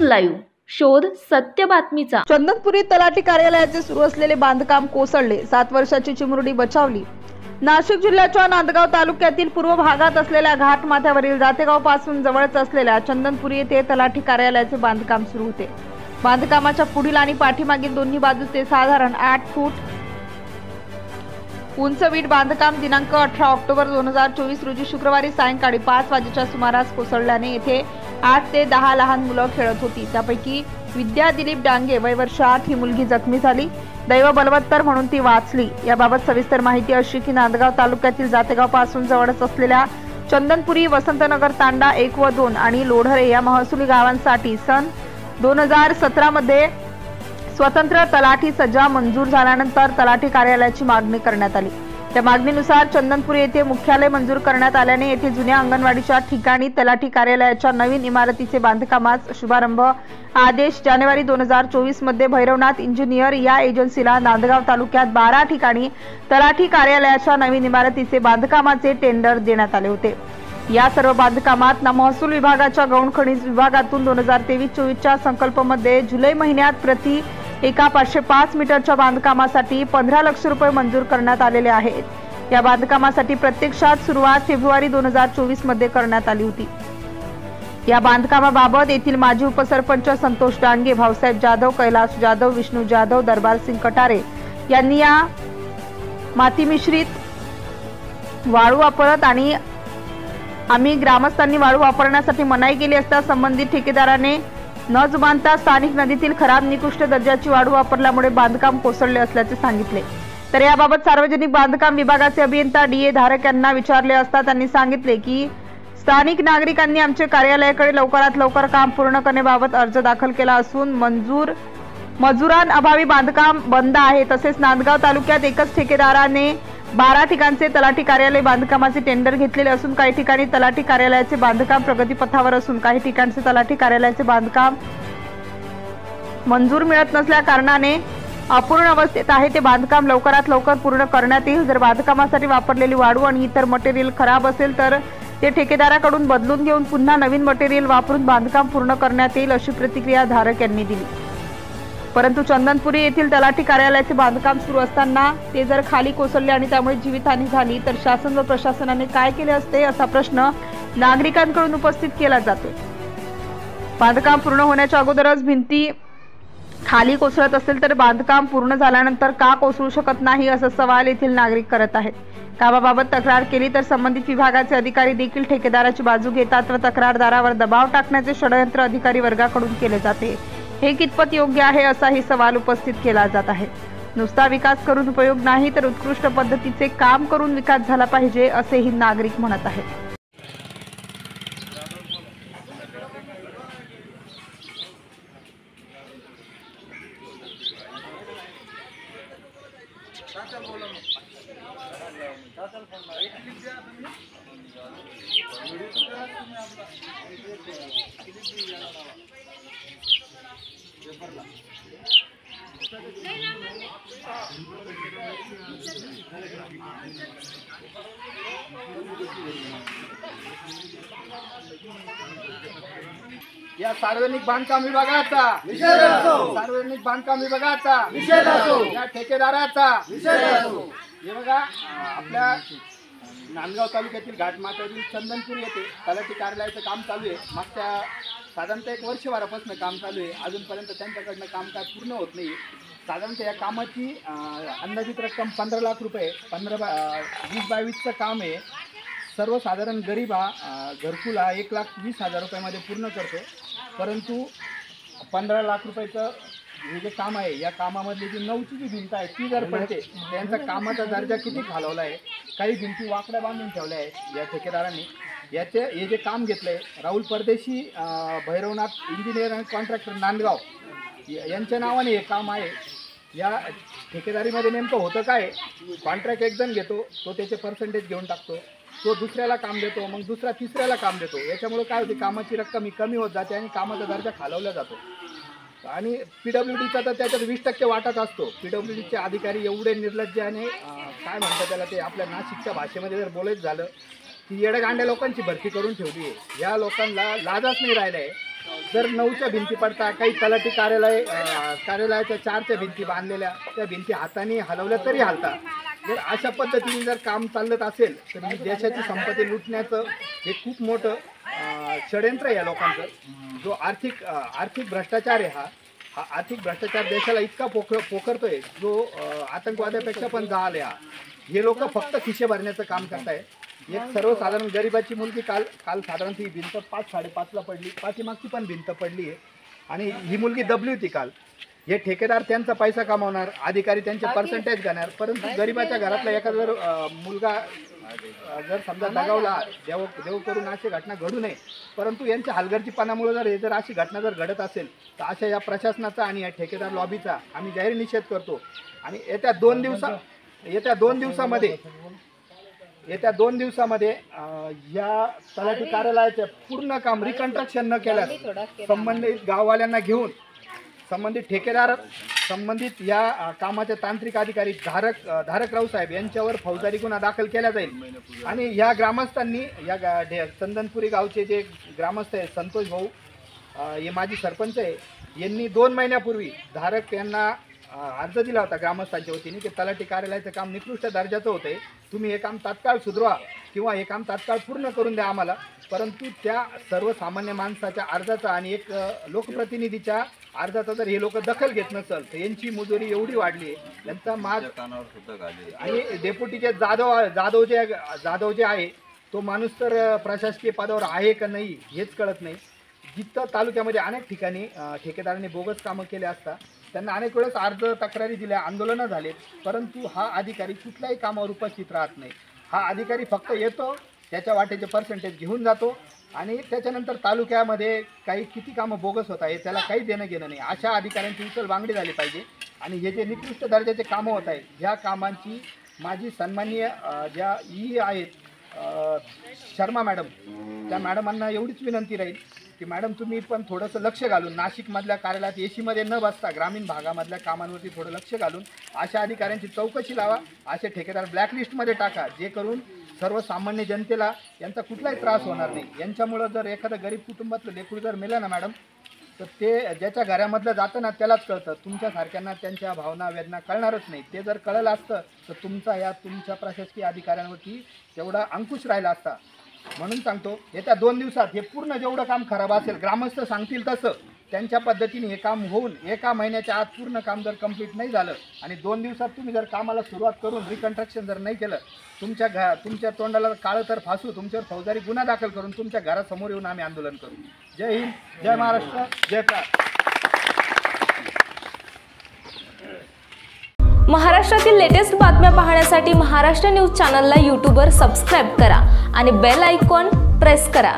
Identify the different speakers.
Speaker 1: Live, शोध सत्य बातमीचा।
Speaker 2: चंदनपुरी तलाठी कार्यालयाचे सुरू असलेले बांधकाम कोसळले, 7 वर्षाची चिमुरडी बचावली। नाशिक जिल्ह्याच्या नांदगाव तालुक्यातील पूर्व भागात असलेल्या घाट माथ्यावरील जातेगाव पासून जवळच असलेल्या चंदनपुरी येथे तलाठी कार्यालयाचे बांधकाम सुरू होते। बांधकामाच्या पुढील आणि पाठीमागील दोन्ही बाजूचे साधारण 8 फूट उंच वीट बांधकाम दिनांक 18 ऑक्टोबर 2024 रोजी शुक्रवारी सायंकाळी 5 वाजेच्या सुमारास कोसळल्याने येथे 8 ते 10 लहान मुलं खेळत होती। त्यापैकी विद्या दिलीप डांगे वय वर्ष 8 ही मुलगी जखमी झाली। दैव बलवत्तर म्हणून ती वाचली। याबाबत सविस्तर माहिती अशी की नांदगाव तालुक्यातील जातेगाव पासून जवळच असलेल्या चंदनपुरी, वसंतनगर तांडा 1 व 2 आणि लोढरे या महसुली गावांसाठी सन 2017 मध्ये स्वतंत्र तलाठी सज्जा मंजूर झाल्यानंतर तलाठी कार्यालयाची मागणी करण्यात आली। त्या मागणीनुसार चंदनपुरी येथे मुख्यालय मंजूर करण्यात आल्याने येथे जुन्या अंगणवाडीच्या ठिकाणी तलाठी कार्यालयाच्या नवीन इमारतीचे बांधकामास शुभारंभ आदेश जानेवारी 2024 मध्ये भैरवनाथ इंजिनियर या एजन्सीला नांदगाव तालुक्यात 12 ठिकाणी तलाठी कार्यालयाच्या नवीन इमारतीचे बांधकामाचे टेंडर देण्यात आले होते। या सर्व बांधकामात महसूल विभागाच्या गौण खनिज विभागातून 2023-24 च्या संकल्पमध्ये जुलै महिन्यात प्रति एका 505 मीटरच्या बांधकामासाठी 15 लाख रुपये मंजूर करण्यात आलेले आहेत। या बांधकामासाठी प्रत्यक्षात सुरुवात फेब्रुवारी 2024 मध्ये करण्यात आली होती। या बांधकामाबाबत येथील माजी उपसरपंच संतोष डांगे, भाऊसाहेब जाधव, कैलाश जाधव, विष्णू जाधव, दरबार सिंग कटारे यांनी या माती मिश्रित वाळू वापरत आणि आम्ही ग्रामस्थांनी वाळू वापरण्यासाठी मनाई केली असता संबंधित ठेकेदाराने न जुमानता स्थानिक नदीतील खराब निकृष्ट दर्जाची वाळू वापरल्यामुळे बांधकाम कोसळले असल्याचे सांगितले। तर याबाबत सार्वजनिक बांधकाम विभागाचे अभियंता DA धारक यांना विचारले असता त्यांनी सांगितले की स्थानिक नागरिकांनी आमच्या कार्यालयाकडे लवकरात लवकर काम पूर्ण करण्याबाबत अर्ज दाखल केला असून मजुरांअभावी बांधकाम बंद आहे। तसेच नांदगाव तालुक्यात एकच ठेकेदाराने 12 ठिकाणचे तलाठी कार्यालय बांधकामाचे टेंडर घेतलेले असून काही ठिकाणी तलाठी कार्यालयाचे बांधकाम प्रगतीपथावर असून काही ठिकाणचे तलाठी कार्यालयाचे बांधकाम मंजूर मिळत नसल्या कारणाने अपूर्ण अवस्थेत आहे। ते बांधकाम लवकरात लवकर पूर्ण करण्यात येईल। जर बांधकामासाठी वापरलेली वाळू आणि इतर मटेरियल खराब असेल तर ते ठेकेदाराकडून बदलून घेऊन पुन्हा नवीन मटेरियल वापरून बांधकाम पूर्ण करण्यात येईल, अशी प्रतिक्रिया धारक यांनी दिली। परंतु चंदनपुरी येथील तलाठी कार्यालयाचे बांधकाम सुरू असताना ते जर खाली कोसळले आणि त्यामुळे जीवितहानी झाली तर शासन व प्रशासनाने काय केले असते, असा प्रश्न नागरिकांकडून उपस्थित केला जातो। बांधकाम पूर्ण होण्याच्या अगोदरच भिंती खाली कोसळत असेल तर बांधकाम पूर्ण झाल्यानंतर का कोसळू शकत नाही, असा सवाल येथील नागरिक करत आहेत। कामाबाबत तक्रार केली तर संबंधित विभागाचे अधिकारी देखील ठेकेदाराची बाजू घेतात व तक्रारदारावर दबाव टाकण्याचे षडयंत्र अधिकारी वर्गाकडून केले जाते। हे कितपत योग्य आहे, असाही सवाल उपस्थित केला जात आहे। नुसता विकास करून उपयोग नाही तर उत्कृष्ट पद्धतीचे काम करून विकास झाला पाहिजे, असेही नागरिक म्हणत आहेत।
Speaker 3: या सार्वजनिक बांधकाम विभागाचा विषय असो, सार्वजनिक बांधकाम विभागाचा विषय असो, या ठेकेदाराचा विषय असो। हे बघा, आपल्या नांदगाव तालुक्यातील घाटमाथ्यातील चंदनपुरी येथे तलाठी कार्यालयाचं काम चालू आहे। मागच्या साधारणतः 1 वर्षभरापासून काम चालू आहे। अजूनपर्यंत त्यांच्याकडनं कामकाज पूर्ण होत नाही। साधारणतः या कामाची अंदाजित रक्कम 15 लाख रुपये 20-22चं काम आहे। सर्वसाधारण गरीब घरकुल 1,20,000 रुपयामध्ये पूर्ण करतो, परंतु 15 लाख रुपयाचं हे जे काम आहे, या कामामधली जी 9ची जी भिंत आहे ती जर पडते, त्यांचा कामाचा दर्जा किती खालवला आहे। काही भिंती वाकड्या बांधून ठेवल्या आहेत या ठेकेदारांनी। हे जे काम घेतलं आहे राहुल परदेशी, Bhairavnath engineer and contractor Nandgaon यांच्या नावाने हे काम आहे। या ठेकेदारीमध्ये नेमकं होतं काय, कॉन्ट्रॅक्ट एक जण घेतो, तो त्याचे पर्सेंटेज घेऊन टाकतो, तो दुसऱ्याला काम देतो, मग दुसरा तिसऱ्याला काम देतो। याच्यामुळे काय होते, कामाची रक्कम ही कमी होत जाते आणि कामाचा दर्जा खालवला जातो। आणि PWDचा तर त्याच्यात 20% वाटाच असतो। PWDचे अधिकारी एवढे निर्लज्ज आणि काय म्हणतात त्याला, ते आपल्या नाशिकच्या भाषेमध्ये जर बोलायचं झालं की येडगांड्या लोकांची भरती करून ठेवली आहे। या लोकांना लाजच नाही राहिला आहे जर 9च्या भिंती पडता, काही तलाठी कार्यालयाच्या 4च्या भिंती बांधलेल्या, त्या भिंती हाताने हलवल्या तरी हलता. जर अशा पद्धतीने जर काम चालत असेल तर ही देशाची संपत्ती लुटण्याचं हे खूप मोठं षडयंत्र आहे या लोकांचं. जो आर्थिक भ्रष्टाचार आहे हा आर्थिक भ्रष्टाचार देशाला इतका पोखरतोय जो आतंकवादापेक्षा पण जहाल आहे. हे लोक फक्त खिशे भरण्याचं काम करताय. एक सर्वसाधारण गरिबाची मुलगी काल साधारणतः ही भिंत 5-5:30ला पडली, पाठीमागची पण भिंत पडली आहे आणि ही मुलगी दबली होती काल. हे ठेकेदार त्यांचा पैसा कमावणार, अधिकारी त्यांचे पर्सेंटेज घेणार, परंतु गरिबाच्या घरातला एखादा जर मुलगा जर समजा दगावला, देव करून अशी घटना घडू नये, परंतु यांच्या हलगर्जीपणामुळे जर अशी घटना जर घडत असेल तर अशा या प्रशासनाचा आणि या ठेकेदार लॉबीचा आम्ही जाहीर निषेध करतो. आणि येत्या 2 दिवसामध्ये या तलाठी कार्यालयाचे पूर्ण काम रिकन्स्ट्रक्शन न केल्यास संबंधित गाववाल्यांना घेऊन संबंधित ठेकेदार, संबंधित या कामाचे तांत्रिक अधिकारी धारक रावसाहेब यांच्यावर फौजदारी गुन्हा दाखल केला जाईल. आणि या ग्रामस्थांनी चंदनपुरी गावचे जे ग्रामस्थ आहे संतोष भाऊ, हे माजी सरपंच आहे, यांनी 2 महिन्यापूर्वी धारक यांना अर्ज दिला होता ग्रामस्थांच्या वतीने की तलाठी कार्यालयाचं काम निकृष्ट दर्जाचं होतं, तुम्ही हे काम तात्काळ सुधरवा किंवा हे काम तात्काळ पूर्ण करून द्या आम्हाला. परंतु त्या सर्वसामान्य माणसाच्या अर्जाचा आणि एक लोकप्रतिनिधीच्या अर्जाचा जर हे लोक दखल घेत नसेल तर यांची एवढी वाढली आहे, यांचा माग आणि डेप्युटीचे जाधव जे आहे तो माणूस तर प्रशासकीय पदावर आहे का नाही हेच कळत नाही. जिथं तालुक्यामध्ये अनेक ठिकाणी ठेकेदारांनी बोगस कामं केले असता त्यांना अनेक वेळेस अर्ज तक्रारी दिल्या, आंदोलनं झाले, परंतु हा अधिकारी कुठल्याही कामावर उपस्थित राहत नाही. हा अधिकारी फक्त येतो, त्याच्या वाटेचे पर्सेंटेज घेऊन जातो आणि त्याच्यानंतर तालुक्यामध्ये किती कामं बोगस होत आहे त्याला काही देणं घेणं नाही. अशा अधिकाऱ्यांची उचलबांगडी झाली पाहिजे. आणि हे जे निकृष्ट दर्जाचे कामं होत आहेत ह्या कामांची माझी सन्माननीय ज्या आहेत शर्मा मॅडम, त्या मॅडमांना एवढीच विनंती राहील की मॅडम तुम्ही पण थोडंसं लक्ष घालून नाशिकमधल्या कार्यालयात एसीमध्ये न बसता ग्रामीण भागामधल्या कामांवरती थोडं लक्ष घालून अशा अधिकाऱ्यांची चौकशी लावा, असे ठेकेदार ब्लॅकलिस्टमध्ये टाका, जे करून सर्वसामान्य जनतेला यांचा कुठलाही त्रास होणार नाही. यांच्यामुळं जर एखादं गरीब कुटुंबातलं लेकरू जर मेलं ना मॅडम तर ते ज्याच्या घरामधलं जातं ना त्यालाच कळतं, तुमच्यासारख्यांना त्यांच्या भावना वेदना कळणारच नाही. ते जर कळलं असतं तर तुमच्या प्रशासकीय अधिकाऱ्यांवरती तेवढा अंकुश राहिला असता. म्हणून सांगतो येत्या 2 दिवसात हे पूर्ण जेवढं काम खराब असेल ग्रामस्थ सांगतील तसं त्यांच्या पद्धतीने हे काम होऊन 1 महिन्याच्या आत पूर्ण काम जर कंप्लीट नाही झालं आणि 2 दिवसात तुम्ही जर कामाला सुरुवात करून रिकन्स्ट्रक्शन जर नाही केलं, तुमच्या तोंडाला काळं तर फासू, तुमच्यावर फौजदारी गुन्हा दाखल करून तुमच्या घरासमोर येऊन आम्ही आंदोलन करू. जय हिंद, जय महाराष्ट्र, जय प्रांत.
Speaker 1: महाराष्ट्रातील लेटेस्ट बातम्या पाहण्यासाठी महाराष्ट्र न्यूज चॅनलला यूट्यूबवर सबस्क्राईब करा आणि बेल आयकॉन प्रेस करा.